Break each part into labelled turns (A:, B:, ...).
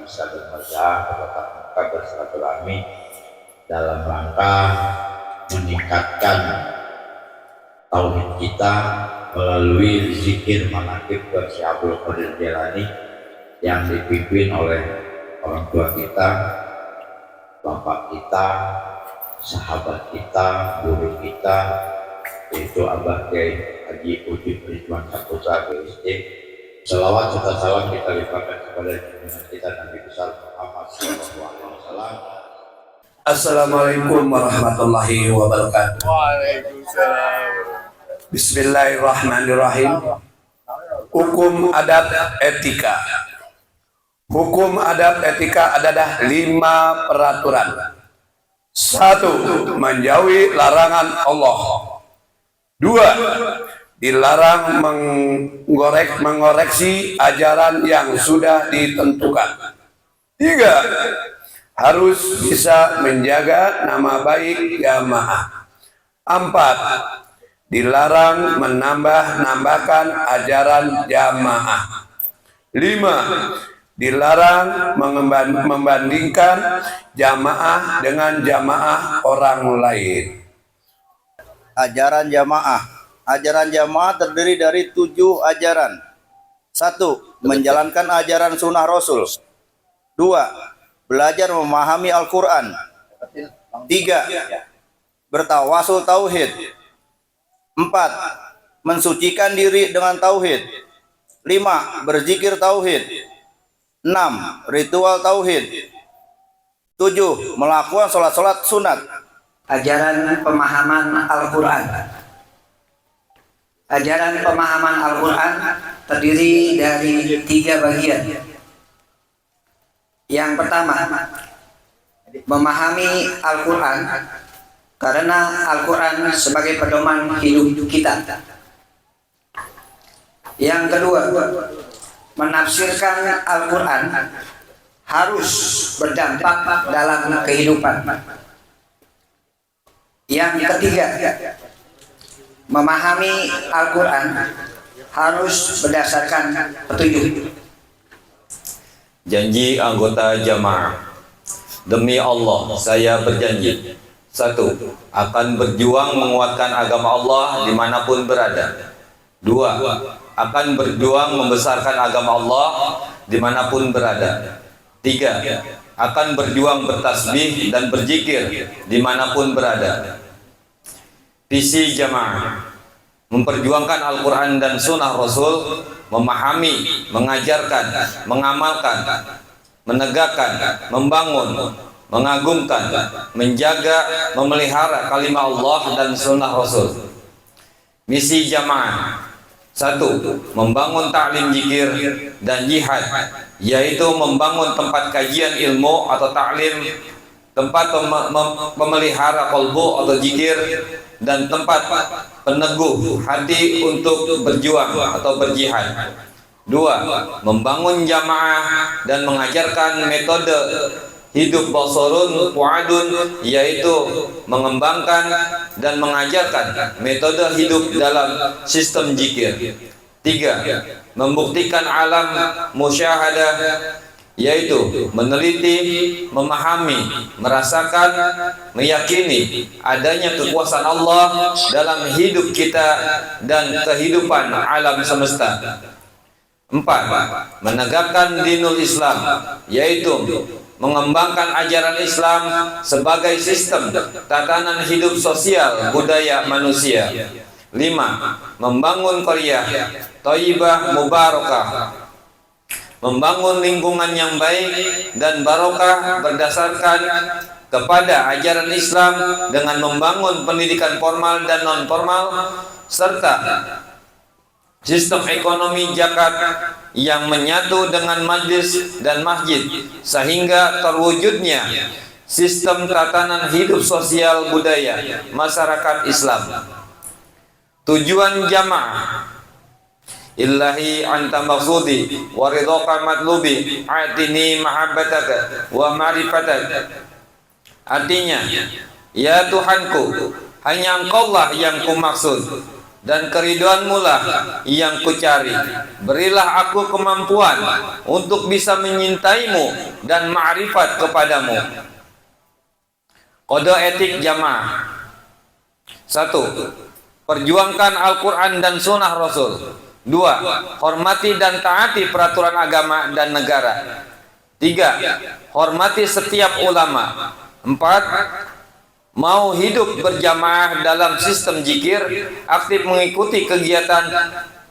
A: bisa berbaca, bertatap muka, bersilaturahmi dalam rangka meningkatkan tauhid kita melalui zikir manaqib Syekh Abdul Qadir Jailani yang dipimpin oleh orang tua kita, bapak kita, sahabat kita, guru kita, yaitu Abah Kiai Haji Ujib Ridwan Saputra PhD. Selawat serta salam kita limpahkan kepada junjungan kita Nabi besar Muhammad SAW.
B: Assalamualaikum warahmatullahi wabarakatuh.
C: Waalaikumsalam.
B: Bismillahirrahmanirrahim. Hukum adab etika. Hukum adab etika adalah 5 peraturan. 1. Menjauhi larangan Allah. 2. Dilarang mengoreksi ajaran yang sudah ditentukan. 3. Harus bisa menjaga nama baik jamaah. 4. Dilarang menambah-nambahkan ajaran jamaah. 5. Dilarang membandingkan jamaah dengan jamaah orang lain.
D: Ajaran jamaah. Ajaran jamaah terdiri dari 7 ajaran. 1. Menjalankan ajaran sunnah Rasul. 2. Belajar memahami Al-Quran. 3. Bertawasul tauhid. 4. Mensucikan diri dengan tauhid. 5. Berzikir tauhid. 6. Ritual tauhid. 7. Melakukan sholat-sholat sunat.
E: Ajaran pemahaman Al-Quran. Ajaran pemahaman Al-Quran terdiri dari 3 bagian. Yang pertama, memahami Al-Quran karena Al-Quran sebagai pedoman hidup kita. Yang kedua, menafsirkan Al-Quran harus berdampak dalam kehidupan. Yang ketiga, memahami Al-Quran harus berdasarkan petunjuk.
C: Janji anggota jamaah. Demi Allah, saya berjanji. 1. Akan berjuang menguatkan agama Allah dimanapun berada. 2. Akan berjuang membesarkan agama Allah dimanapun berada. 3. Akan berjuang bertasbih dan berzikir dimanapun berada. Visi jamaah: memperjuangkan Al-Quran dan Sunnah Rasul, memahami, mengajarkan, mengamalkan, menegakkan, membangun, mengagungkan, menjaga, memelihara kalimat Allah dan Sunnah Rasul. Misi jamaah: 1. Membangun ta'lim zikir dan jihad, yaitu membangun tempat kajian ilmu atau ta'lim, tempat memelihara kolbu atau zikir, dan tempat peneguh hati untuk berjuang atau berjihad. 2. Membangun jamaah dan mengajarkan metode hidup basorun puadun, yaitu mengembangkan dan mengajarkan metode hidup dalam sistem zikir. 3. Membuktikan alam musyahadah, yaitu meneliti, memahami, merasakan, meyakini adanya kekuasaan Allah dalam hidup kita dan kehidupan alam semesta. 4. Menegakkan dinul Islam, yaitu mengembangkan ajaran Islam sebagai sistem tatanan hidup sosial budaya manusia. 5. Membangun qaryah thayyibah mubarakah, membangun lingkungan yang baik dan barokah berdasarkan kepada ajaran Islam dengan membangun pendidikan formal dan non formal serta sistem ekonomi zakat yang menyatu dengan majlis dan masjid sehingga terwujudnya sistem tatanan hidup sosial budaya masyarakat Islam. Tujuan jamaah: Illahi anta maksudi wa ridhaka matlubi atini mahabbataka wa ma'rifataka. Artinya, ya Tuhanku, hanya Engkaulah yang kumaksud dan keriduanmu lah yang kucari. Berilah aku kemampuan untuk bisa menyintaimu dan ma'rifat kepadamu. Kode etik jamaah. 1. Perjuangkan Al-Quran dan Sunnah Rasul. 2. Hormati dan taati peraturan agama dan negara. 3. Hormati setiap ulama. 4. Mau hidup berjamaah dalam sistem zikir, aktif mengikuti kegiatan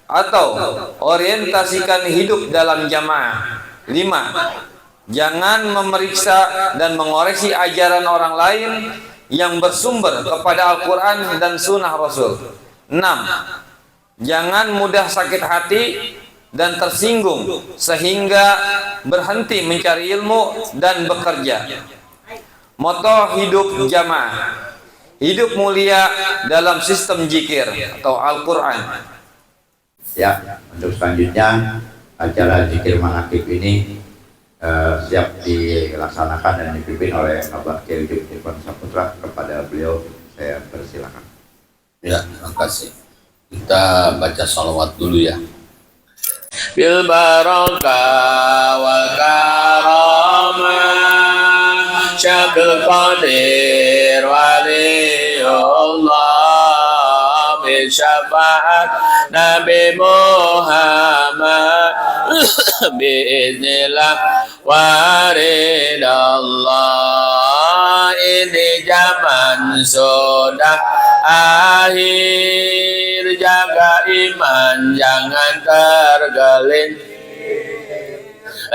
C: atau orientasikan hidup dalam jamaah. 5. Jangan memeriksa dan mengoreksi ajaran orang lain yang bersumber kepada Al-Quran dan Sunnah Rasul. 6. Jangan mudah sakit hati dan tersinggung sehingga berhenti mencari ilmu dan bekerja. Moto hidup jamaah, hidup mulia dalam sistem zikir atau Al-Quran.
A: Ya, untuk selanjutnya acara zikir manakib ini siap dilaksanakan dan dipimpin oleh Bapak Kiai Irfan Saputra. Kepada beliau saya persilakan.
B: Ya, terima kasih. Kita baca salawat dulu ya. Bil barakah wal karamah Syabdul Qadir Waliullah Bisyafaat Nabi Muhammad Biiznillah Waridallah. Ini zaman sudah akhir, jaga iman jangan tergelincir.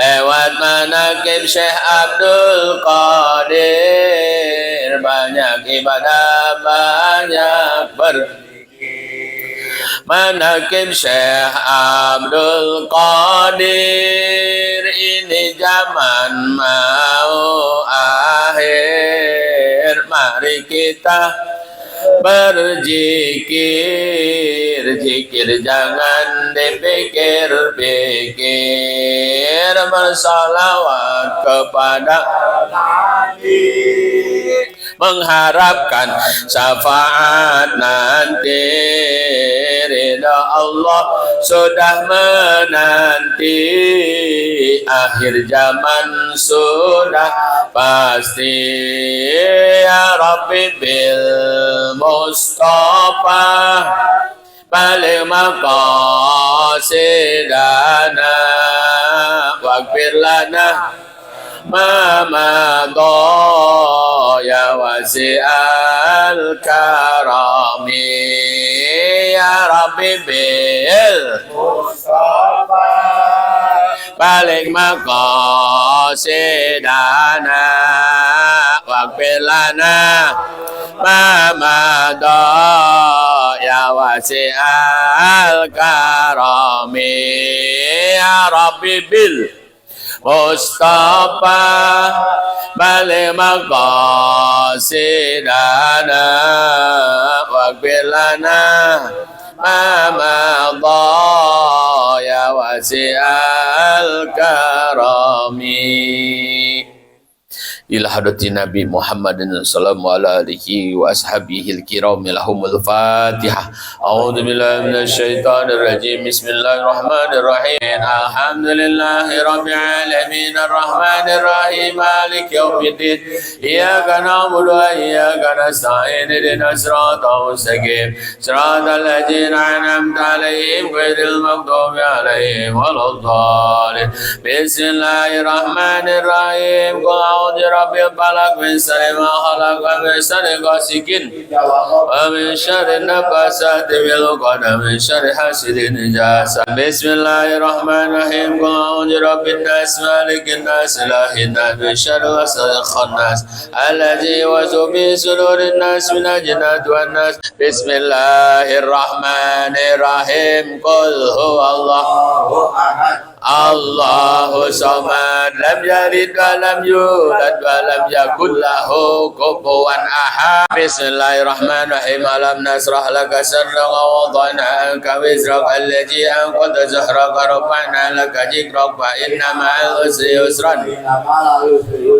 B: Lewat manakib Syekh Abdul Qadir, banyak ibadah, banyak berzikir. Manakib Syekh Abdul Qadir, ini zaman mau akhir. Mari kita berzikir, zikir jangan dipikir-pikir. Bersalawat kepada Nabi, mengharapkan syafaat nanti. Ridha Allah sudah menanti, akhir zaman sudah pasti. Ya Rabbi bil Mustafa balik maqasidana waghfir lana ma madha ya wasi'al karami. Ya Rabbi bil Mustafa balik maqasidana waghfir lana ma madha ya wasi'al karami. Ya Rabbi bil Mustafa balik maqasidana waghfir lana ma madha ya wasi'al karami. ila hadratin Nabi Muhammadin sallallahu alaihi wa ashabihi al-kiram lahumul Fatihah. A'udzu billahi minasyaitonir rajim. Bismillahirrahmanirrahim. Alhamdulillahi rabbil alamin arrahmanir rahim maliki yaumiddin. Iyyaka na'budu wa iyyaka nasta'in. Ihdinas siratal mustaqim. Siratal ladzina an'amta 'alaihim ghairil maghdubi 'alaihim waladdallin. Bismillahirrahmanirrahim. Qul a'udzu birabbil falaq min syarri ma khalaq wa min syarri ghasikin wa min syarri nafasati fil 'uqad wa min syarri hasidin idza hasad. Bismillahirrahmanirrahim. Qul a'udzu birabbin nas malikin nas ilahin nas min syarri wasilil khannas alladzi yuwaswisu fi sudurin nas min al-jinnati wan nas. Bismillahirrahmanirrahim. Qul huwallahu ahad Allahu samad, lam yalid wa lam yulad wa lam yakul lahu kufuwan ahad. Bismillahirrahmanirrahim. Alam nasrah laka sadrak wa wada'na anka wizrak alladhi anqadha zahrak wa rafa'na laka dhikrak fa inna ma'al usri yusran.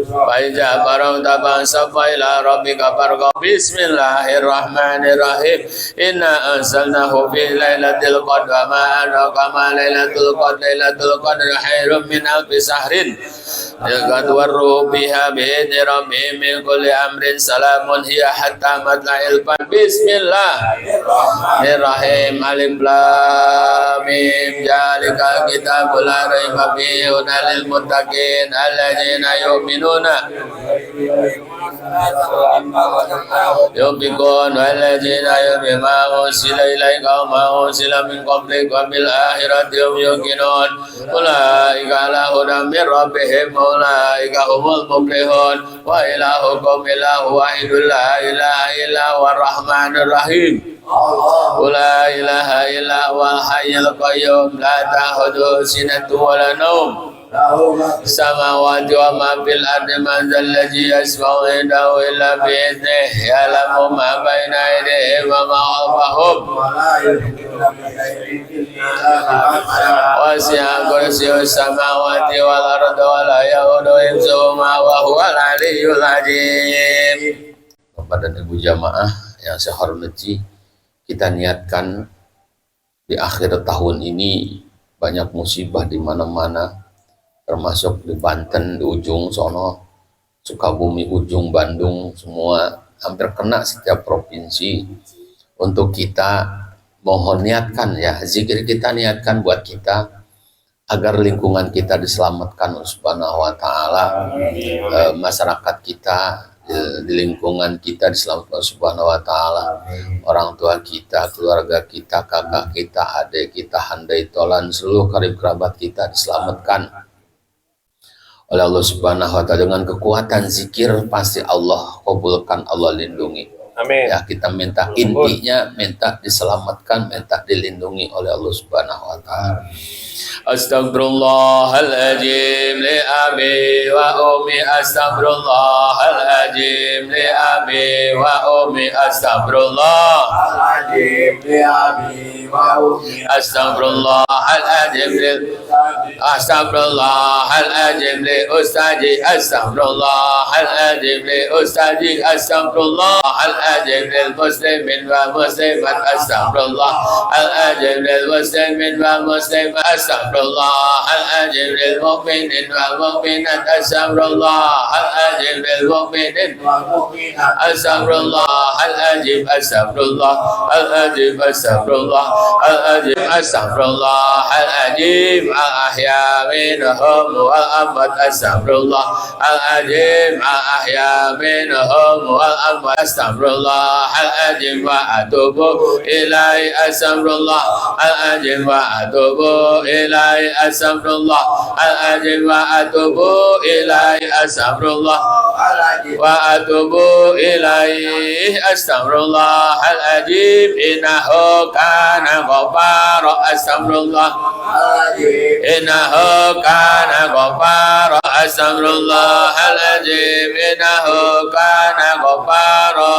B: Fa idza faragta fansab ila rabbika farghab. Bismillahirrahmanirrahim. Inna anzalnahu fi lailatul qadr wa ma adraka ma lailatul qadr. Lailatul qadr khairun min alfi sahrin. Yaqadwaru biha bi'idni rabbihim min kulli amrin salamun hiya hatta matla'il fajr. Bismillahirrahmanirrahim. Alif lam mim. Zalikal kitabul la raiba fihi hudan lil muttaqin alladzina yu'minuna yunfiqun walladzina yu'minuna unsila ilaika wa unsila min qablik wa bil akhirati hum yuqinun. Ulaika ala hudan min rabbihim ulaika humul muflihun. Wa ilahukum ilahu wahidun la ilaha illa huwa rahmanur rahim. La ilaha illa huwal hayyul qayyum la ta'khudhuhu sinatun wa la nawm. Samawati wa ma fil ardi man dzal ladzi yashfa'u 'indahu illa bi idhnihi ya'lamu ma baina aydihim wa ma khalfahum. Wasi'a kursiyyus samawati wal ardi wa la ya'uduhu hifdzuhuma wa huwal 'aliyyul 'azim. Bapak dan Ibu jamaah yang saya hormati, kita niatkan di akhir tahun ini banyak musibah di mana-mana, termasuk di Banten, di ujung sono, Sukabumi, ujung Bandung, semua hampir kena setiap provinsi. Untuk kita mohon niatkan ya, zikir kita niatkan buat kita agar lingkungan kita diselamatkan Subhanahu wa taala, masyarakat kita di lingkungan kita diselamatkan Subhanahu wa taala, orang tua kita, keluarga kita, kakak kita, adik kita, handai tolan, seluruh karib kerabat kita diselamatkan oleh Allah Subhanahu wa taala. Dengan kekuatan zikir pasti Allah kabulkan, Allah lindungi.
F: Amin.
B: Ya, kita minta, intinya minta diselamatkan, minta dilindungi oleh Allah Subhanahu wa taala. Astaghfirullahaladzim li abi wa ummi. Astaghfirullahaladzim li abi wa ummi. Astaghfirullahaladzim li abi wa ummi. Astaghfirullahaladzim li Astaghfirullahaladzim li ustazi. Astaghfirullahaladzim li ustazi. Astaghfirullahaladzim lil muslimin wa muslimat. Astaghfirullahaladzim lil muslimin wa muslimat. Astaghfirullahaladzim lil mu'minin wal mu'minat. Astaghfirullahaladzim lil mu'minin wal mu'minat. Astaghfirullahaladzim. Astaghfirullahaladzim. Astaghfirullahaladzim. Astaghfirullahaladzim. Al-ahya minhum wal amwat. Astaghfirullahaladzim. Al-ahya minhum wal amwat. Astaghfirullahaladzim wa atubu ilaihi. Astaghfirullahaladzim wa atubu ilaihi. Astaghfirullahaladzim wa atubu ilaihi. Astaghfirullahaladzim wa atubu ilaihi. Astaghfirullahaladzim. Innahu kana ghaffara. Astaghfirullahaladzim. Innahu kana ghaffara. Astaghfirullahaladzim. Innahu kana ghaffara.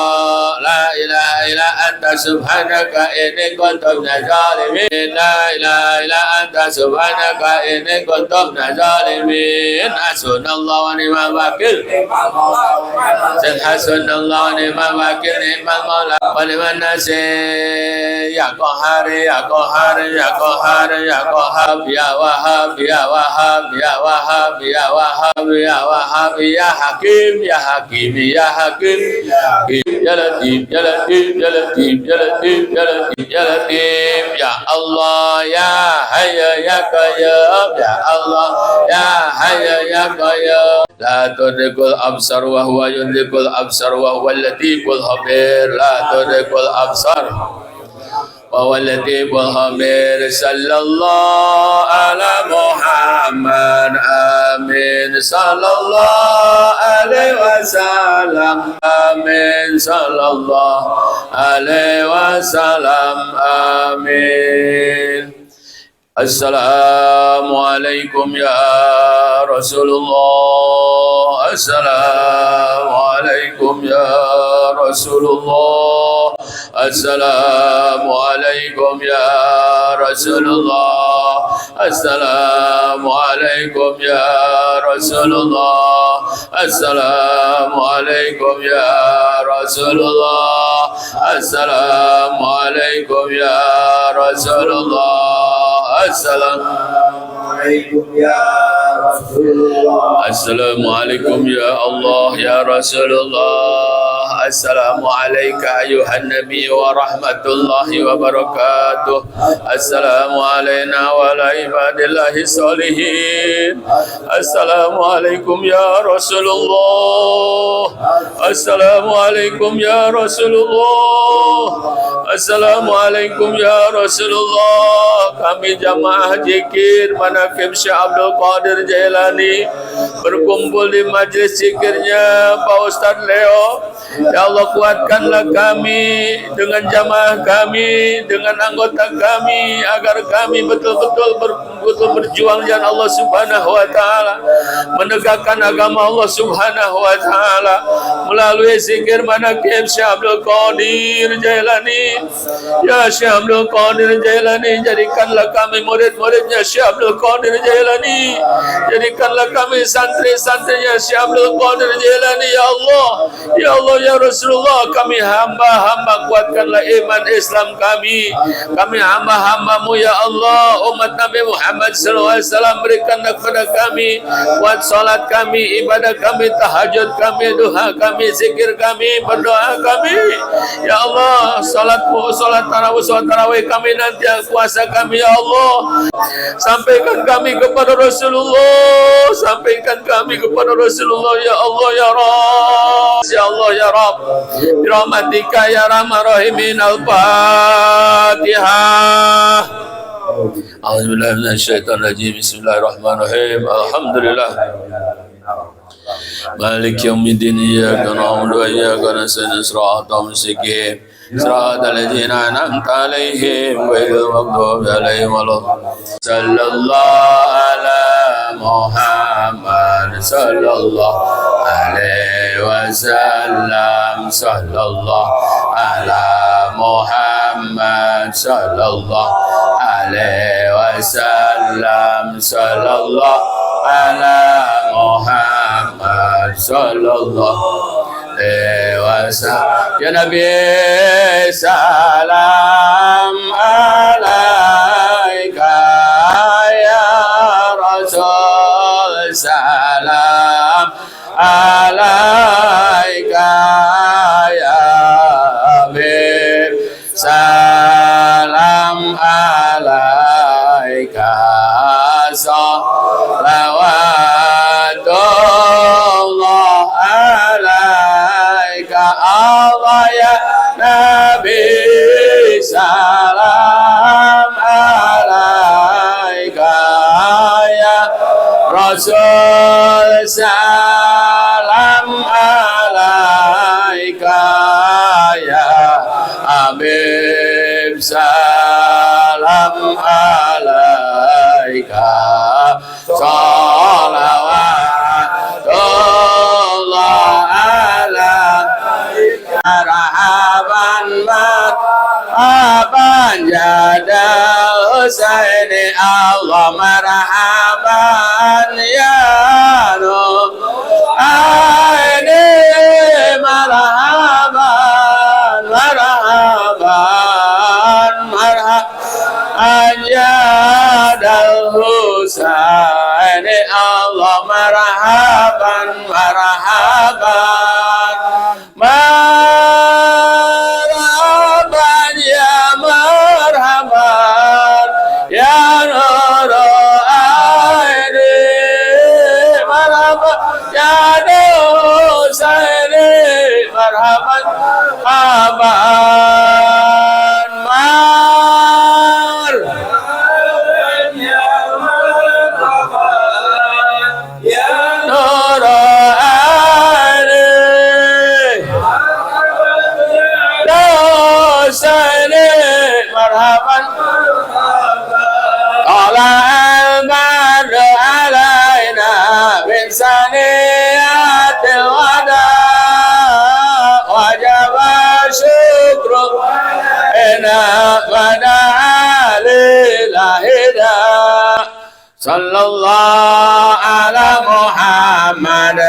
B: La ilaha illa anta subhanaka inni kuntu minadz zalimin. La ilaha illa anta subhanaka inni kuntu minadz zalimin. Hasbunallahu wa ni'mal wakil. Hasbunallahu wa ni'mal wakil. Ni'mal maula wa ni'man nasir. Ya qahhar ya qahhar ya qahhar ya qahhar ya wahhab ya wahhab ya wahhab ya wahhab ya wahhab ya hakim ya hakim ya hakim ya latif ya latif ya latif ya latif ya latif ya latif ya Allah ya hayya ya qayyum ya Allah ya hayya ya qayyum. La tudrikul absar wa huwa yudrikul absar wa huwa latiful khabir. La tudrikul absar wa huwa latiful khabir. Sallallahu ala Muhammad amin. Sallallahu alaihi wasallam amin. Sallallahu alaihi wasallam amin. Assalamualaikum ya Rasulullah. Assalamualaikum ya Rasulullah. Assalamualaikum ya Rasulullah. Assalamualaikum ya Rasulullah. Assalamualaikum ya Rasulullah. Assalamualaikum ya Rasulullah. Assalamualaikum ya Rasulullah. Assalamualaikum ya Allah ya Rasulullah. Assalamualaikum ayuhan Nabi wa rahmatullahi wa barakatuh. Assalamu alayna wa ala ibadillahi salihin. Assalamualaikum ya Rasulullah. Assalamualaikum ya Rasulullah. Assalamualaikum ya Rasulullah. Kami jamaah zikir manaqib Syekh Abdul Qadir Jailani berkumpul di majlis zikirnya Pak Ustadz Leo. Ya Allah, kuatkanlah kami dengan jamaah kami, dengan anggota kami, agar kami betul-betul berjuang jalan Allah Subhanahu wa taala, menegakkan agama Allah Subhanahu wa taala melalui zikir manaqib Syekh Abdul Qadir Jailani. Ya Syekh Abdul Qadir Jailani, jadikanlah kami murid-muridnya Syekh Abdul Qadir Jailani. Jadikanlah kami santri-santrinya Syekh Abdul Qadir Jailani. Ya Allah, ya Allah, ya Rasulullah, kami hamba-hamba, kuatkanlah iman Islam kami. Kami hamba-hambamu ya Allah, umat Nabi Muhammad SAW, berikanlah kepada kami kuat salat kami, ibadah kami, tahajud kami, doa kami, zikir kami, berdoa kami. Ya Allah, salat tarawih kami nanti, kuasa kami ya Allah. Sampaikan kami kepada Rasulullah, sampaikan kami kepada Rasulullah ya Allah ya Rabb, ya Allah ya Rabb, birahmatika ya rahman rahimin. Al-Fatihah. A'udzubillahi minasyaitonirrajim. Bismillahirrahmanirrahim. Alhamdulillah. Maliki yaumiddin. Iyyaka na'budu wa iyyaka nasta'in. Shiratal mustaqim. Shiratal ladzina an'amta 'alaihim ghairil maghdubi 'alaihim waladdallin. Sallallahu ala Muhammad sallallahu alaihi wasallam. Sallallahu ala Muhammad sallallahu alaihi wasallam. Sallallahu ala Muhammad sallallahu alaihi wasallam. Ya Nabi, salam alaika ya Rasul, salam alaika ya Habib, salam alaika, salawatullah alaika Allah ya Nabi, salam alaika ya Rasul, salam alaika ya Habib, salam alaika, salawatullah alaika, marhaban marhaban jada Husaini, Allah marhaban ya Nur aini, marhaban marhaban marhaban ya dal Husaini, Allah marhaban marhaban marhaban ya marhaban ya Nur aini, marhaban ya Husaini, marhaban marhaban marhaban ya marhaban ya Nur aini, طلع البدر علينا من ثنيات الوداع وجب الشكر إنا وداع لله صلى الله على محمد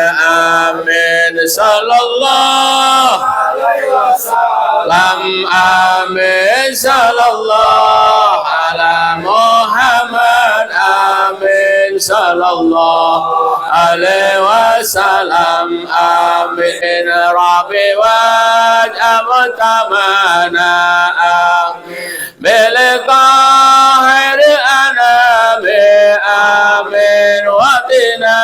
B: آمين صلى الله عليه وسلم آمين صلى الله على محمد آمين صلى الله عليه وسلم آمين ربي واجعل تمنا آمين بلقاء الأنام آمين وقنا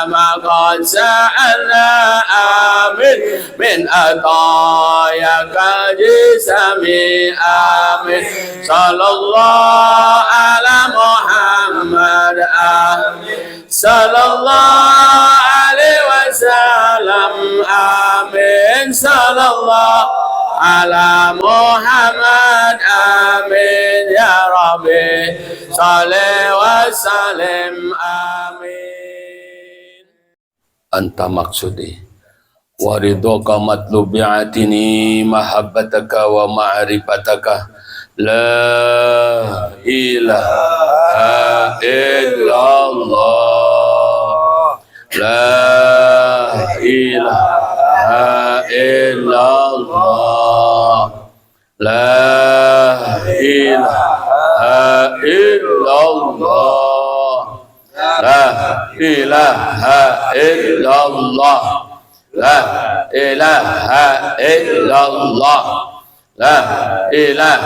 B: ما قد سألنا آمين من عطاياك جسمي آمين صلى الله على محمد آمين صلى الله عليه وسلم آمين صلى الله على محمد آمين يا ربي صل وسلم آمين أنت مقصودي ورضاك مطلوب عتني محبتك ومعرفتك لا إله إلا الله لا إله إلا الله لا إله إلا الله لا إله إلا الله لا إله إلا الله لا إله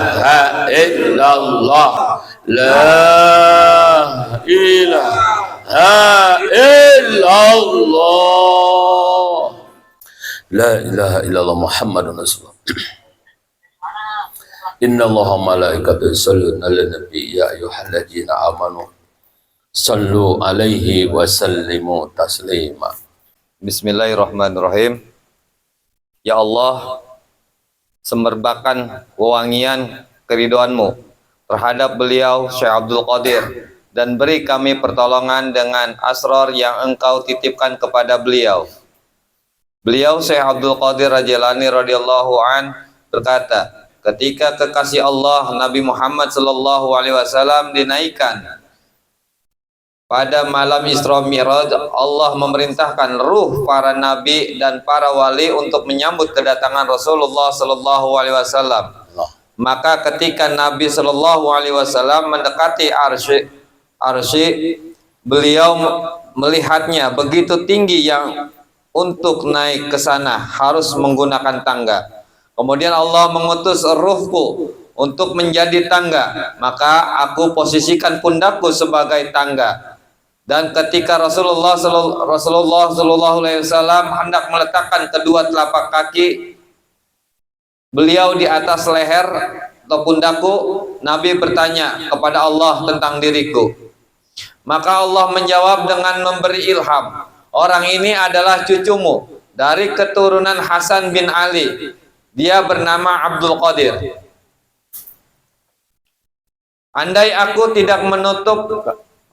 B: إلا الله لا إله إلا الله لا إله إلا الله محمد رسول الله إن الله وملائكته يصلون على النبي يا أيها الذين آمنوا صلوا عليه وسلموا تسليما.
C: Bismillahirrahmanirrahim. Ya Allah, semerbakkan wewangian keridhoanmu terhadap beliau Syekh Abdul Qadir dan beri kami pertolongan dengan asrar yang engkau titipkan kepada beliau. Beliau Syekh Abdul Qadir Al-Jilani radhiyallahu an berkata, ketika kekasih Allah Nabi Muhammad sallallahu alaihi wasallam dinaikkan pada malam Isra Mi'raj, Allah memerintahkan ruh para nabi dan para wali untuk menyambut kedatangan Rasulullah sallallahu alaihi wasallam. Maka ketika Nabi sallallahu alaihi wasallam mendekati arsy, beliau melihatnya begitu tinggi yang untuk naik ke sana harus menggunakan tangga. Kemudian Allah mengutus ruhku untuk menjadi tangga, maka aku posisikan pundakku sebagai tangga. Dan ketika Rasulullah sallallahu alaihi wasallam hendak meletakkan kedua telapak kaki beliau di atas leher atau pundakku, Nabi bertanya kepada Allah tentang diriku. Maka Allah menjawab dengan memberi ilham, orang ini adalah cucumu dari keturunan Hasan bin Ali. Dia bernama Abdul Qadir. Andai aku tidak menutup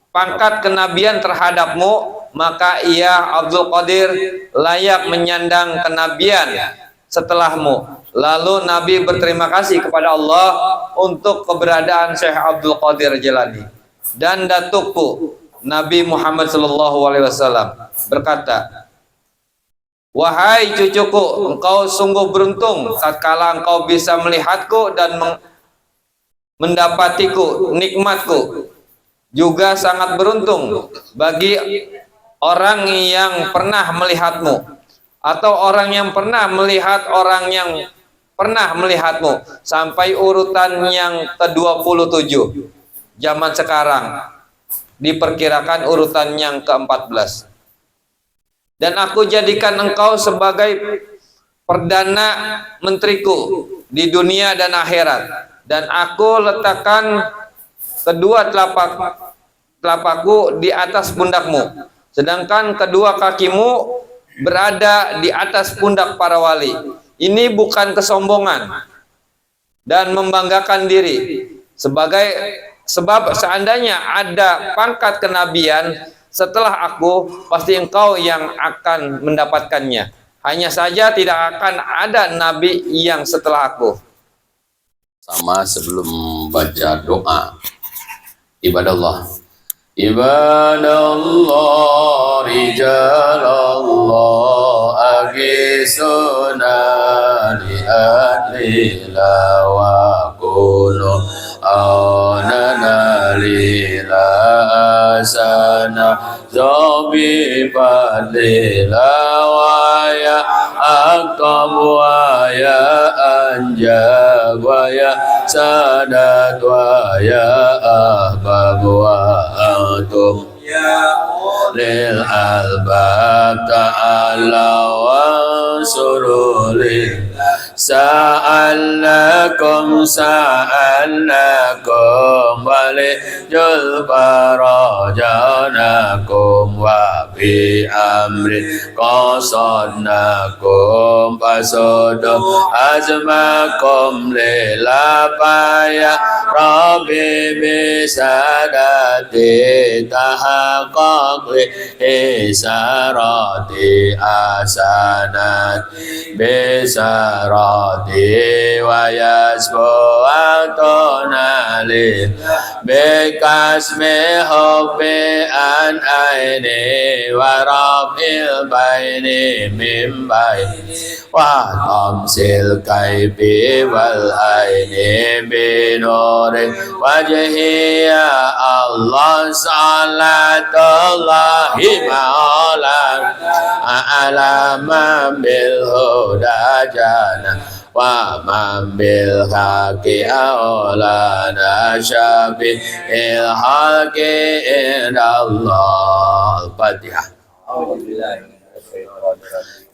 C: pangkat kenabian terhadapmu, maka ia Abdul Qadir layak menyandang kenabian setelahmu. Lalu Nabi berterima kasih kepada Allah untuk keberadaan Syekh Abdul Qadir Jilani. Dan datukku Nabi Muhammad sallallahu alaihi wasallam berkata, wahai cucuku, engkau sungguh beruntung tatkala engkau bisa melihatku dan mendapatiku nikmatku. Juga sangat beruntung bagi orang yang pernah melihatmu atau orang yang pernah melihat orang yang pernah melihatmu sampai urutan yang ke-27. Zaman sekarang diperkirakan urutan yang ke-14. Dan aku jadikan engkau sebagai perdana menteriku di dunia dan akhirat, dan aku letakkan kedua telapakku di atas pundakmu, sedangkan kedua kakimu berada di atas pundak para wali. Ini bukan kesombongan dan membanggakan diri. Sebagai Sebab seandainya ada pangkat kenabian setelah aku, pasti engkau yang akan mendapatkannya. Hanya saja tidak akan ada nabi yang setelah aku.
B: Sama sebelum baca doa. Ibadallah. Ibadallah, rijalallah, agisuna li ahli lawa kunu aunana lila asana zobi padila waya akam waya anjab waya sadat waya ahbab wa antum lil albab ta'ala wa surulil sa'alakum wali julbarajanakum wa bi amri qasadnakum fasudum azmakum lilapaya rabbi bisadati tahaqaqli isarati asanat bisarati wa yasbu atonali bikasmi hubbi an aini wa rabbil baini min baini wa tamsil kaibi wal aini binurin wajhi ya Allah salatullahi ma'ala a'lama bil huda jana wa man bil haqi aulana syafi il haqi indallah. Al-Fatihah.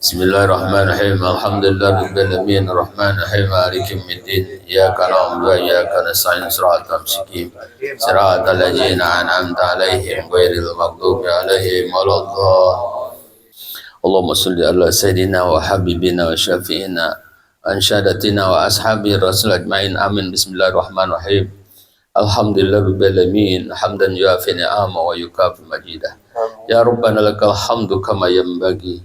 B: Bismillahirrahmanirrahim. Alhamdulillahirabbil alamin arrahmanirrahim maliki yaumiddin iyyaka na'budu wa iyyaka nasta'in shiratal mustaqim shiratal ladzina an'amta 'alaihim ghairil maghdubi 'alaihim waladdallin. Allahumma shalli ala sayyidina wa habibina wa syafi'ina ansyadatina wa ashabi rasul ajmain amin. Bismillahirrahmanirrahim. Alhamdulillahirabbil alamin hamdan yuafi ni'ama wa yukafi majidah. Ya rabbana lakal hamdu kama yanbaghi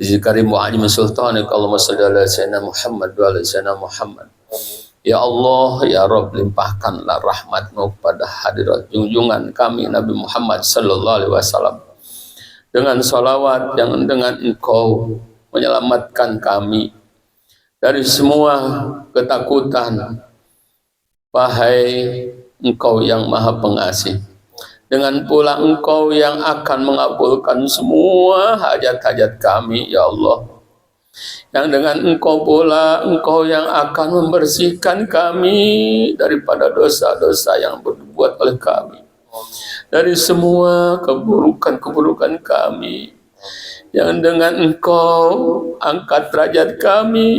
B: Zikari mu'ajim sultanik. Allahumma salli ala sayyidina Muhammad wa ala sayyidina Muhammad. Ya Allah, ya Rabb, limpahkanlah rahmatmu kepada hadirat junjungan kami Nabi Muhammad sallallahu alaihi wasallam dengan salawat yang dengan engkau menyelamatkan kami dari semua ketakutan. Wahai engkau yang maha pengasih, dengan pula engkau yang akan mengabulkan semua hajat-hajat kami, ya Allah. Yang dengan engkau pula, engkau yang akan membersihkan kami daripada dosa-dosa yang berbuat oleh kami, dari semua keburukan-keburukan kami. Yang dengan engkau angkat derajat kami,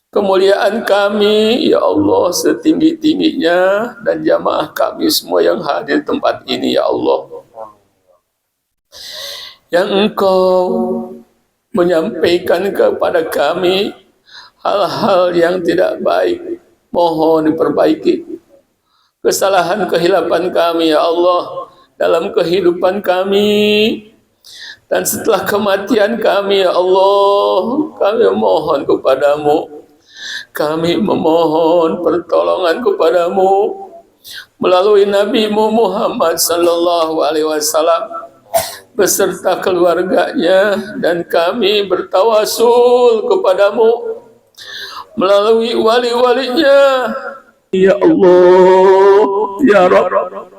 B: kemuliaan kami, ya Allah, setinggi-tingginya, dan jamaah kami semua yang hadir tempat ini, ya Allah. Yang engkau menyampaikan kepada kami hal-hal yang tidak baik, mohon diperbaiki kesalahan kehilapan kami, ya Allah, dalam kehidupan kami dan setelah kematian kami, ya Allah. Kami mohon kepadamu, kami memohon pertolongan kepadamu melalui Nabi-Mu Muhammad sallallahu alaihi wasallam beserta keluarganya, dan kami bertawasul kepadamu melalui wali-walinya. Ya Allah, ya Rabb,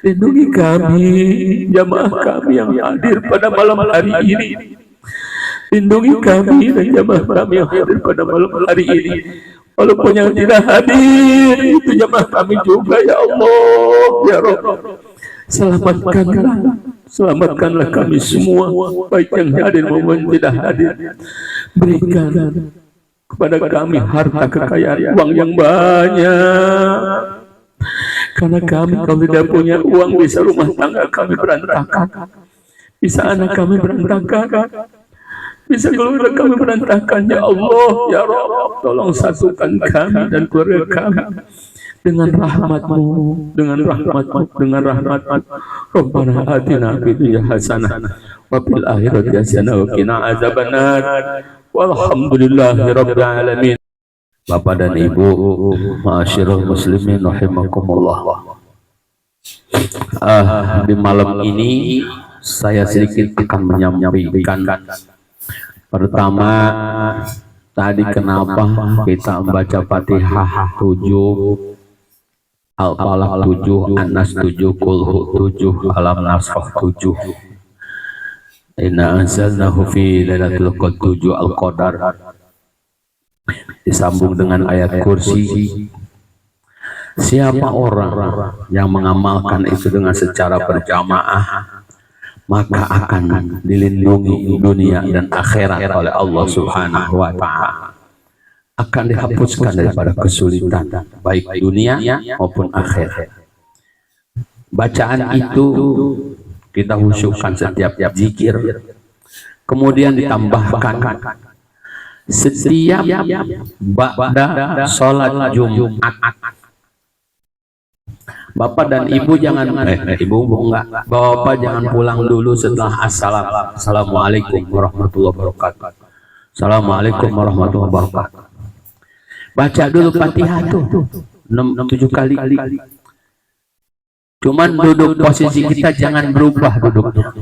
B: lindungi kami, jamaah kami yang hadir pada malam hari ini. Lindungi kami dan jamaah kami yang hadir pada malam hari ini. Walaupun yang tidak hadir itu jamaah kami juga, ya Allah, ya Rabb. Selamatkanlah kami semua, baik yang hadir maupun tidak hadir. Berikan kepada kami harta kekayaan, uang yang banyak. Karena kami kalau tidak punya uang, bisa rumah tangga kami berantakan, bisa anak kami berantakan, bisa keluarga kami berantakan. Ya Allah, ya Rabb, tolong satukan kami dan keluarga kami
F: dengan rahmatmu, dengan rahmatmu, dengan rahmatmu. Rabbana atina fid dunya hasanah wa fil akhirati hasanah wa qina azabannar. Walhamdulillahi rabbil alamin. Bapak dan Ibu, ma'asyiral muslimin rahimakumullah. Di malam ini saya sedikit akan menyampaikan. Pertama, tadi kenapa kita membaca Fatihah 7, Al-Falaq 7, An-Nas 7, Qul Hu 7, Alam Nasrah 7. Inna anzalnahu fi lailatul qadr 7 Al-Qadar. Disambung dengan ayat kursi. Siapa orang yang mengamalkan itu dengan secara berjamaah, maka akan dilindungi dunia dan akhirat oleh Allah Subhanahu wa Ta'ala. Akan dihapuskan daripada kesulitan baik dunia maupun akhirat. Bacaan itu kita khusyukkan setiap zikir. Kemudian ditambahkan setiap ba'da sholat Jumat. Bapak dan Ibu jangan Bapak jangan pulang dulu setelah Assalamualaikum warahmatullahi wabarakatuh. Assalamualaikum warahmatullahi wabarakatuh. Baca dulu Fatihah tuh 6-7 kali. Cuman duduk posisi kita jangan berubah duduknya.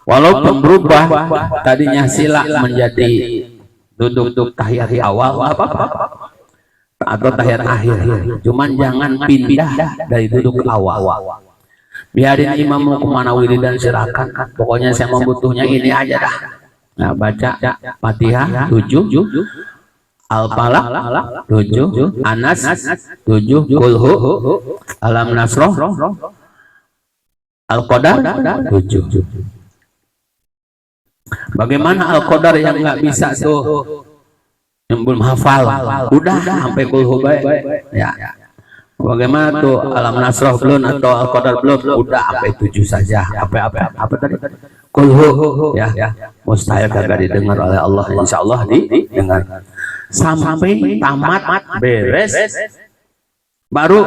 F: Walaupun berubah tadinya sila menjadi duduk tahiyat awal apa-apa atau tahiyat akhir. Cuman jangan pindah dari duduk awal. Biarin imam mau kemana wiridan silakan. Pokoknya saya membutuhnya ini aja dah. Nah, baca Fatihah 7, Al-Falaq 7, An-Nas 7, Qul Hu, Alam Nasrah, Al-Qadar 7. Bagaimana Al-Qadar yang nggak bisa tuh, yang belum hafal, udah sampai Qul Hu ya. Bagaimana tuh Alam Nasrah belum atau Al-Qadar belum, udah sampai 7 saja. Apa tadi? Qul Hu ya. Mustahil kagak didengar oleh Allah, insya Allah didengar sampai tamat beres, baru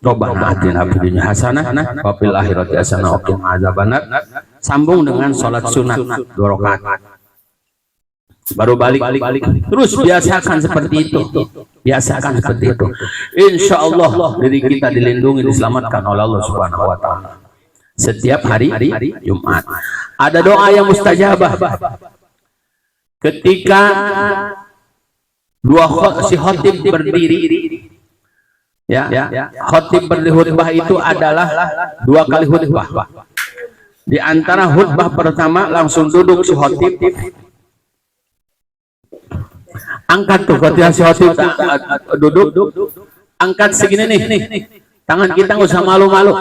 F: Rabbana atina fid dunya hasanah wa fil akhirati hasanah wa qina adzabannar. Sambung dengan sholat sunat 2 rakaat, baru balik. Terus biasakan seperti itu, insya Allah diri kita dilindungi, diselamatkan oleh Allah Subhanahu wa Ta'ala. Setiap hari Jumat ada doa yang mustajabah. Ketika si khotib berdiri, khotib berkhutbah itu adalah 2 kali khutbah. Di antara khutbah pertama langsung duduk si khotib, angkat tuh ketika si khotib duduk, angkat segini nih. Tangan kita nggak usah malu-malu,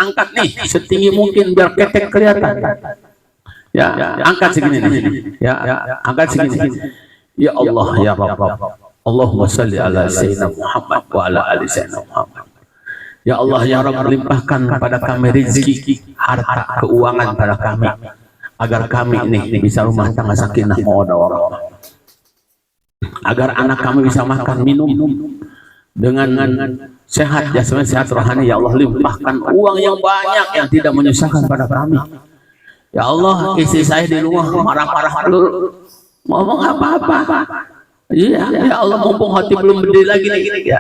F: angkat nih setinggi mungkin biar ketek kelihatan. Ya, angkat segini nih. Ya, angkat segini. Ya Allah, ya Rabb. Allahumma shalli ala sayyidina Muhammad wa ala ali sayyidina Muhammad. Ya Allah, ya Rabb, limpahkan kepada kami rezeki, harta, keuangan pada kami, agar kami ini bisa rumah tangga sakinah mawaddah warahmah. Agar anak kami bisa makan minum dengan sehat jasmani, sehat rohani. Ya Allah, limpahkan uang yang banyak yang tidak menyusahkan pada kami. Ya Allah, istri saya di rumah marah-marah dulu, ngomong apa-apa. Iya, ya Allah, mumpung hati belum berdiri lagi nih.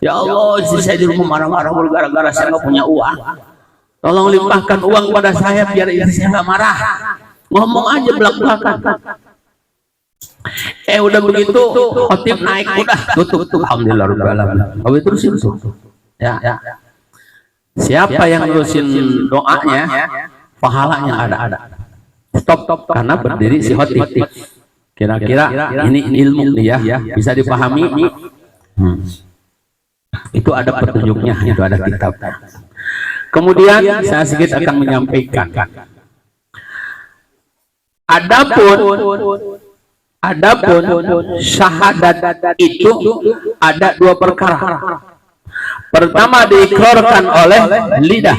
F: Ya Allah, istri saya di rumah marah-marah gara-gara saya nggak punya uang. Tolong limpahkan uang pada saya biar istri saya nggak marah. Ngomong aja belak-belakan. Udah begitu khotib naik, udah tutup. Alhamdulillah rabbil alamin. Habis terusin tuh. Ya. Siapa yang terusin doanya, pahalanya ada. Stop karena berdiri si khotib. Kira-kira ini ilmu ya, bisa dipahami. Itu ada petunjuknya, itu ada kitab. Kemudian saya sedikit akan menyampaikan. Adapun syahadat itu ada 2 perkara. Pertama diikrarkan oleh lidah,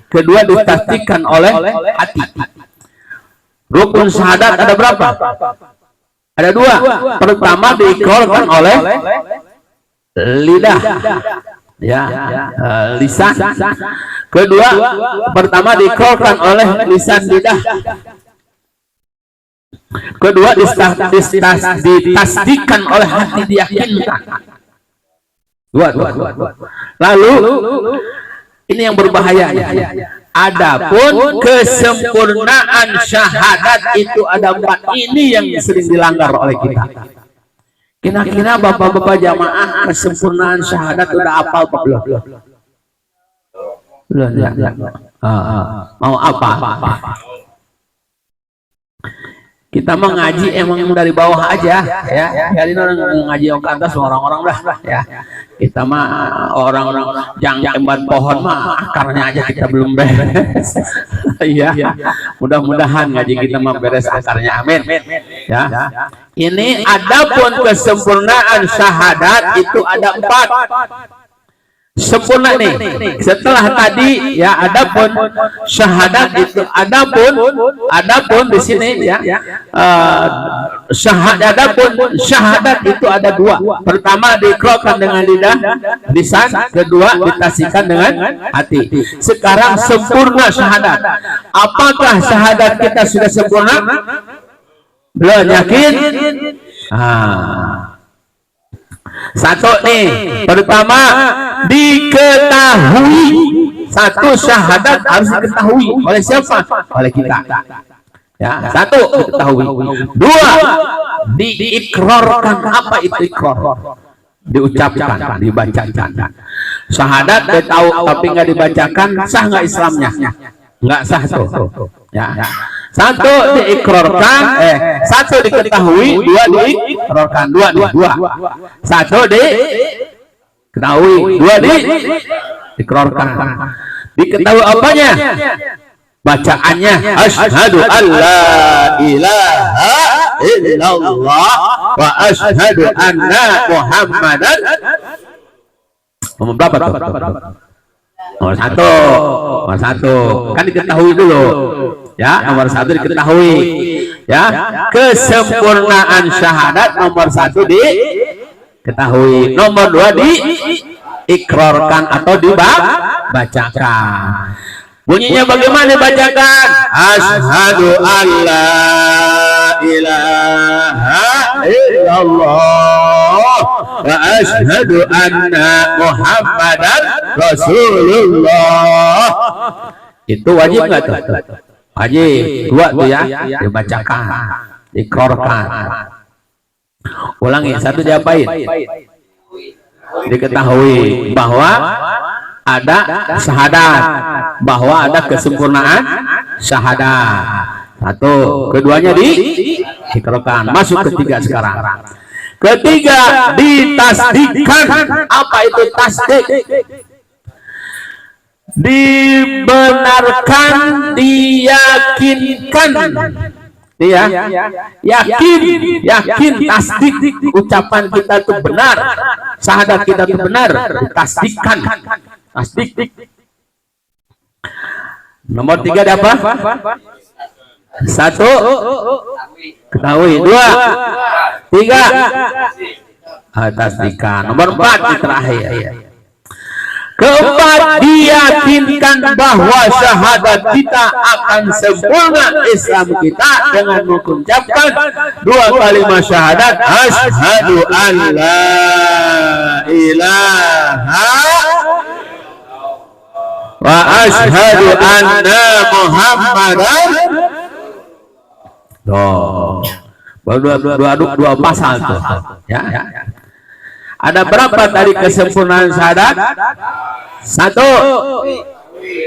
F: kedua ditasdikkan oleh hati. Rukun syahadat ada berapa? Ada 2. Pertama diikrarkan oleh lidah, ya, lisan. Kedua, pertama diikrarkan oleh lisan lidah. Kedua ditasdiqkan oleh hati, diyakinkan. Dua. Lalu ini yang berbahaya. Adapun kesempurnaan syahadat itu ada 4. Ini yang sering dilanggar oleh kita. Kira-kira bapak-bapak jamaah kesempurnaan syahadat udah hafal apa belum? Belum. Mau apa? Kita mengaji emang dari bawah aja, ya. Jadi orang ngaji yang ke atas orang-orang dah, ya. Kita mah orang-orang yang embat pohon mah akarnya aja kita belum beres. Iya. Mudah-mudahan ngaji kita mah beres akarnya, amin. Ya. Ini adapun kesempurnaan syahadat itu ada 4. Sempurna nih. Setelah tadi ya adapun syahadat itu adapun di sini ya syahadat itu ada 2. Pertama diikrarkan dengan lisan, kedua ditasdiqkan dengan hati. Sekarang sempurna syahadat. Apakah syahadat kita sudah sempurna? Belum, yakin? Satu nih, pertama diketahui. Satu, syahadat harus diketahui oleh siapa? Oleh kita. Ya, satu diketahui. 2 diikrarkan. Apa itu ikrar? Diucapkan, dibacakan. Syahadat dia tahu tapi nggak dibacakan, sah nggak Islamnya? Nggak sah tuh. Ya. Satu diikrarkan, satu diketahui, 2 diikrarkan, 2. Satu diketahui, 2 diikrarkan. Diketahui apanya? Bacaannya, asyhadu alla ilaha illallah wa asyhadu anna Muhammadan. Nomor berapa tuh? Nomor satu. Kan diketahui dulu. Ya, nomor 1 diketahui. Ya, kesempurnaan syahadat nomor 1 diketahui. Nomor 2 diikrarkan atau dibacakan. Bunyinya bagaimana dibacakan? Asyhadu alla ilaha illallah wa asyhadu anna Muhammadan Rasulullah. Itu wajib nggak tuh? Wajib. 2 tuh ya, dibacakan, diikrarkan. Ulangi, 1 diapain? Diketahui bahwa ada syahadat, bahwa ada kesempurnaan syahadat. 1, keduanya diikrarkan. Masuk ketiga sekarang. Ketiga, ditasdiqkan. Apa itu tasdik? Dibenarkan, diyakinkan. Ya, yakin, tasdik. Ucapan kita itu benar, syahadat kita itu benar, ditasdikkan. Tasdik. Nomor 3 ada apa? 1 ketahui, 2 3 tasdikan. Nomor 4 di terakhir. Keempat, diyakinkan bahwa syahadat kita akan sempurna Islam kita dengan mengucapkan 2 kalimat syahadat, asyhadu an la ilaha wa asyhadu anna Muhammadan. Baru 2 pasal tuh. Ya. Ada berapa tadi kesempurnaan syahadat? 1,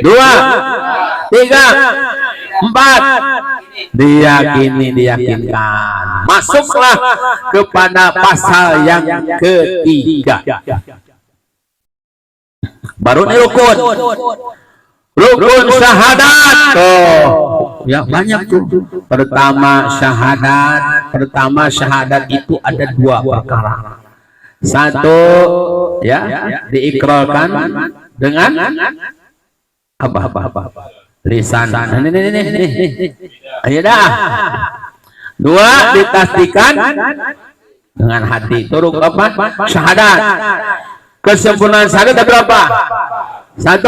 F: 2, 3, 4. Diyakinkan. Masuklah kepada pasal yang ketiga. Baru nih rukun. Rukun syahadat. Ya banyak tuh. Pertama syahadat itu ada 2 perkara. 1 ya diikrarkan dengan apa? Lisan. Ini. Ayo dah. 2 ditasdiqkan dengan hati. Itu apa? Syahadat. Kesempurnaan syahadat ada berapa? 1,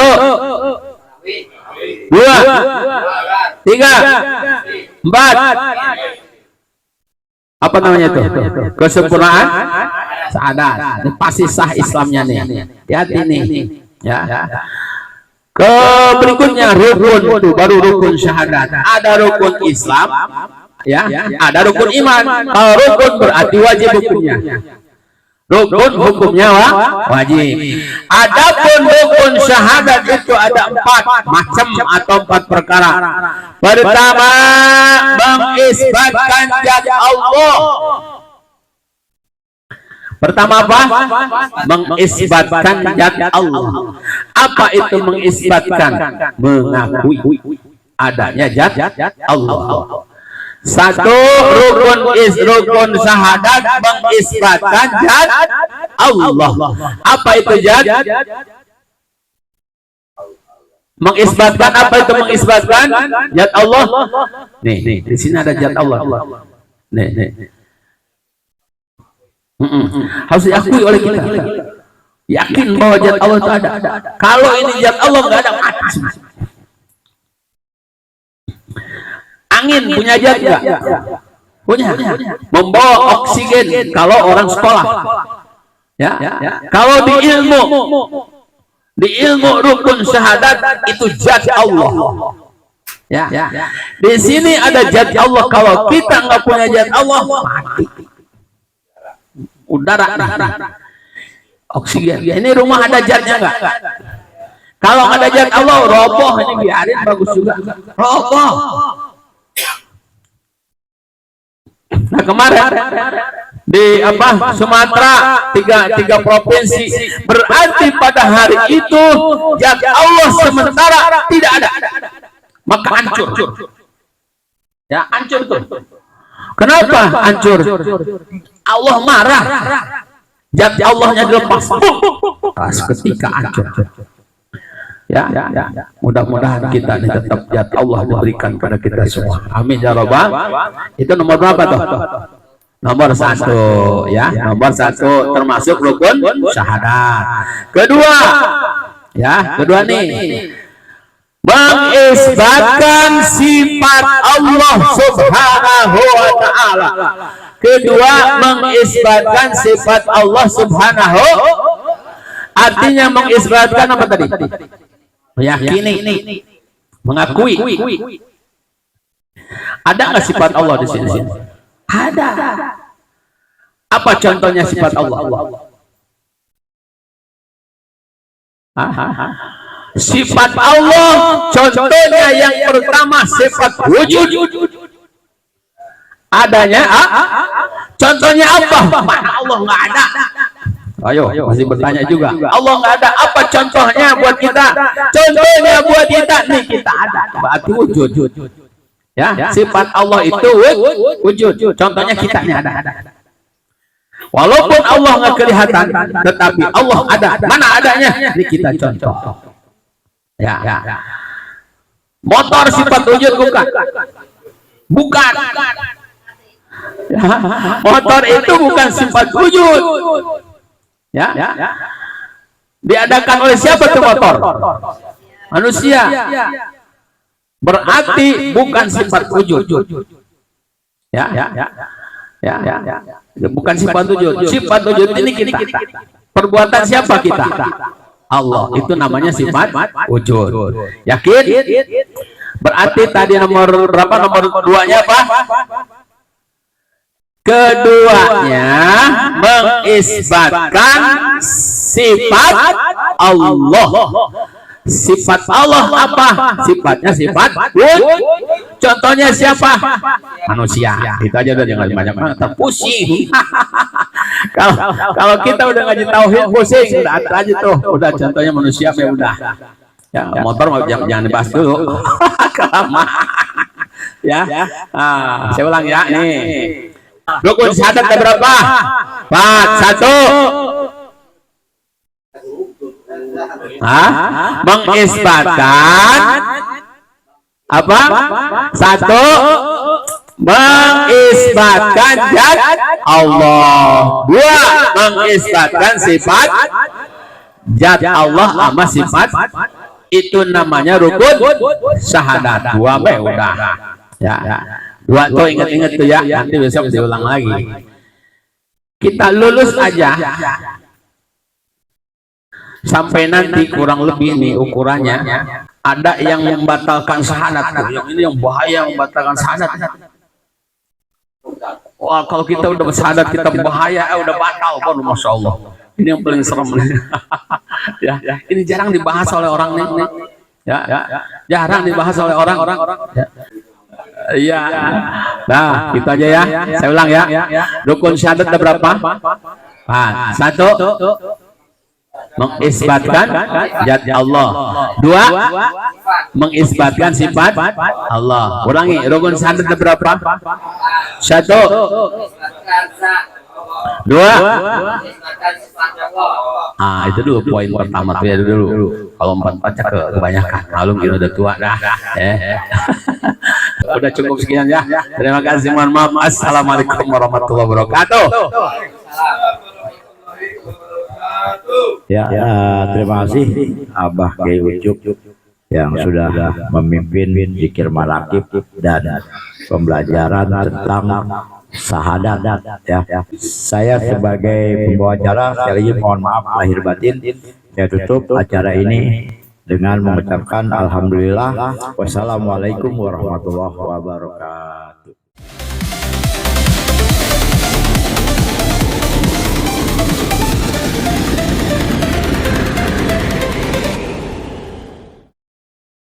F: 2, 3, 4. Apa namanya itu? Kesempurnaan syahadat. Ini pasti sah Islamnya nih. Hati-hati nih. Ya. Ke berikutnya rukun itu baru rukun syahadat. Ada rukun Islam, ya, ada rukun iman. Kalau rukun berarti wajib hukumnya. Rukun hukumnya wajib. Adapun rukun syahadat itu ada 4 macam atau 4 perkara. Pertama, mengisbatkan zat Allah. Pertama apa? Mengisbatkan zat Allah. Apa itu mengisbatkan? Mengakui adanya zat Allah. 1, rukun syahadat mengisbatkan zat Allah. Apa itu zat? Mengisbatkan apa itu mengisbatkan zat Allah? Nih, di sini ada zat Allah. Nih. Harus diakui oleh kita. Yakin bahwa zat Allah itu ada. Kalau ini zat Allah nggak ada, mati. Angin punya zat nggak? Punya. Membawa oksigen kalau orang sekolah. Ya. Kalau di ilmu rukun syahadat itu zat Allah. Ya. Di sini ada zat Allah. Kalau kita nggak punya zat Allah, mati. Udara, oksigen. Ini rumah ada zatnya nggak? Kalau ada zat Allah, roboh. Ini biarin bagus juga. Roboh. Nah kemarin di Sumatera tiga provinsi, berarti pada hari itu zat Allah sementara tidak ada, maka hancur. Ya hancur tuh. Kenapa hancur? Allah marah. Zat Allahnya dilepas. Ketika hancur. Ya. Mudah-mudahan kita ini tetap zat Allah diberikan pada kita semua. Amin ya rabbal. Itu nomor berapa tuh? Nomor 1 ya. Nomor 1 termasuk rukun syahadat. Kedua nih. Mengisbatkan sifat Allah Subhanahu wa ta'ala. Kedua, mengisbatkan sifat Allah Subhanahu. Artinya mengisbatkan apa tadi? Meyakini, mengakui. Ada nggak sifat Allah di sini? Ada. Apa contohnya sifat Allah? Sifat Allah contohnya yang pertama sifat wujud. Adanya contohnya apa? Mana Allah nggak ada. Ayo masih bertanya juga. Allah nggak ada, apa contohnya buat kita? Contohnya buat kita nih, kita ada, berarti wujud. Ya, sifat Allah itu wujud. Contohnya kita nih ada. Walaupun Allah nggak kelihatan, tetapi Allah ada. Mana adanya? Ini kita contoh. Ya. Motor sifat wujud bukan? Bukan. Ya. Motor itu bukan sifat wujud. Ya. Diadakan oleh siapa tuh motor? Manusia. Berarti bukan sifat wujud. Ya. Bukan sifat wujud. Sifat wujud ini kita. Perbuatan siapa kita? Allah. Itu namanya sifat wujud. Yakin? Berarti tadi nomor berapa? Nomor 2-nya apa? Keduanya mengisbatkan sifat Allah. Sifat Allah apa? Sifatnya sifat wujud. Contohnya siapa? Manusia. Itu aja udah, jangan banyak-banyak terpusing. Kalau kita udah ngaji tauhid pusing, udah aja tuh. Udah contohnya manusia ya udah. Ya, motor jangan dibahas dulu. Kelamaan. Ya. Saya ulang ya nih. Rukun syahadat ada berapa? 4. Mengisbatkan apa? 1 mengisbatkan zat Allah. 2, mengisbatkan sifat zat Allah sama sifat itu namanya rukun syahadat. 2 udah ya. 2 tuh ingat-ingat tuh ya, nanti besok diulang lagi. Kita lulus aja sampai nanti kurang lebih nih ukurannya. Ada yang membatalkan syahadat, yang ini yang bahaya membatalkan syahadat. Wah, kalau kita udah bersyahadat kita bahaya, udah batal baru, masya Allah. Ini yang paling serem. Ya, ini jarang dibahas oleh orang nih. Ya, jarang dibahas oleh orang-orang. Iya. Nah, kita aja ya. Saya ulang ya. Rukun syahadat ada berapa? 1, mengisbatkan zat Allah. 2, mengisbatkan sifat Allah. Ulangi, rukun syahadat ada berapa? 1, 2. Itu dulu poin pertama tuh ya dulu. Kalau 4 baca kebanyakan. Malum kita udah tua dah. Udah cukup sekian ya. Terima kasih, mohon maaf. Assalamualaikum warahmatullahi wabarakatuh.
A: Ya, terima kasih Abah Kiai Ucup yang sudah memimpin zikir manaqib dan pembelajaran tentang syahadat ya. Saya sebagai pembawa acara sekali lagi mohon maaf lahir batin. Saya tutup acara ini dengan mengucapkan alhamdulillah. Wassalamualaikum warahmatullahi wabarakatuh.